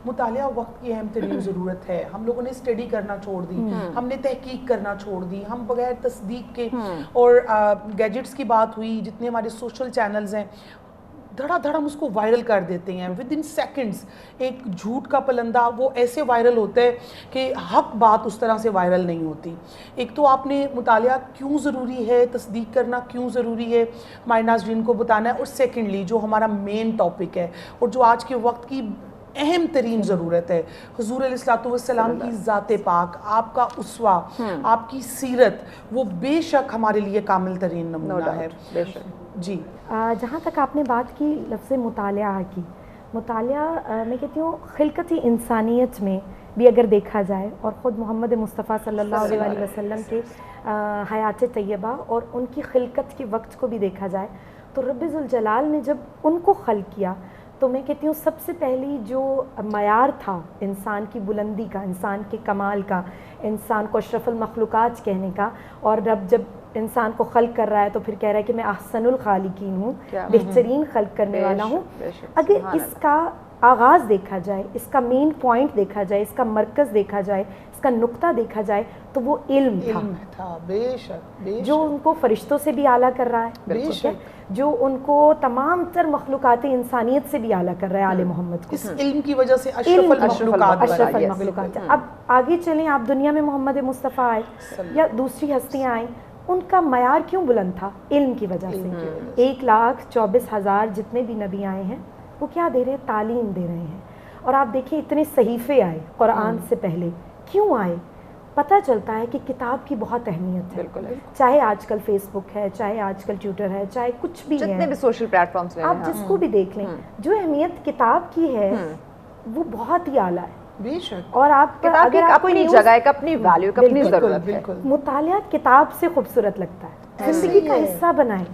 مطالعہ وقت کی اہم ترین ضرورت ہے. ہم لوگوں نے اسٹڈی کرنا چھوڑ دی, ہم نے تحقیق کرنا چھوڑ دی, ہم بغیر تصدیق کے, اور گیجٹس کی بات ہوئی, جتنے ہمارے سوشل چینلز ہیں دھڑا دھڑ ہم اس کو وائرل کر دیتے ہیں ود ان سیکنڈز. ایک جھوٹ کا پلندہ وہ ایسے وائرل ہوتا ہے کہ حق بات اس طرح سے وائرل نہیں ہوتی. ایک تو آپ نے مطالعہ کیوں ضروری ہے, تصدیق کرنا کیوں ضروری ہے ہمارے ناظرین کو بتانا ہے, اور سیکنڈلی جو ہمارا مین ٹاپک ہے اور جو آج کے وقت کی اہم ترین ضرورت ہے, حضور علیہ الصلوۃ والسلام کی ذات پاک, آپ کا اسوہ, آپ کی سیرت, وہ بے شک ہمارے لیے کامل ترین نمونہ ہے. جی جہاں تک آپ نے بات کی لفظ مطالعہ کی, مطالعہ میں کہتی ہوں خلقتی انسانیت میں بھی اگر دیکھا جائے, اور خود محمد مصطفیٰ صلی اللہ علیہ وسلم کے حیات طیبہ اور ان کی خلقت کے وقت کو بھی دیکھا جائے, تو رب ذوالجلال نے جب ان کو خلق کیا تو میں کہتی ہوں سب سے پہلی جو معیار تھا انسان کی بلندی کا, انسان کے کمال کا, انسان کو اشرف المخلوقات کہنے کا, اور رب جب انسان کو خلق کر رہا ہے تو پھر کہہ رہا ہے کہ میں احسن الخالقین ہوں, بہترین خلق کرنے والا ہوں. اگر اس کا آغاز دیکھا جائے, اس کا مین پوائنٹ دیکھا جائے, اس کا مرکز دیکھا جائے, اس کا نقطہ دیکھا جائے, تو وہ علم تھا. بے شک جو ان کو فرشتوں سے بھی اعلیٰ کر رہا ہے, جو ان کو تمام تر مخلوقات انسانیت سے بھی اعلیٰ کر رہا ہے آل محمد کو. اس علم کی وجہ سے اشرف المخلوقات. اب آگے چلیں, آپ دنیا میں محمد مصطفیٰ آئے یا دوسری ہستیاں آئیں, ان کا معیار کیوں بلند تھا؟ علم کی وجہ سے. 1,24,000 جتنے بھی نبی آئے ہیں وہ کیا دے رہے ہیں؟ تعلیم دے رہے ہیں. اور آپ دیکھیں اتنے صحیفے آئے قرآن سے پہلے, کیوں آئے؟ پتہ چلتا ہے کہ کتاب کی بہت اہمیت ہے. چاہے آج کل فیس بک ہے, چاہے آج کل ٹویٹر ہے, چاہے کچھ بھی ہے, جتنے بھی سوشل پلیٹ فارمز ہیں, آپ جس کو بھی دیکھ لیں, جو اہمیت کتاب کی ہے وہ بہت ہی اعلیٰ ہے. بے شک. اور آپ اگر اپنی جگہ, ایک اپنی ویلیو, اپنی ضرورت ہے. مطالعہ کتاب سے خوبصورت لگتا ہے, زندگی کا حصہ بنائیں.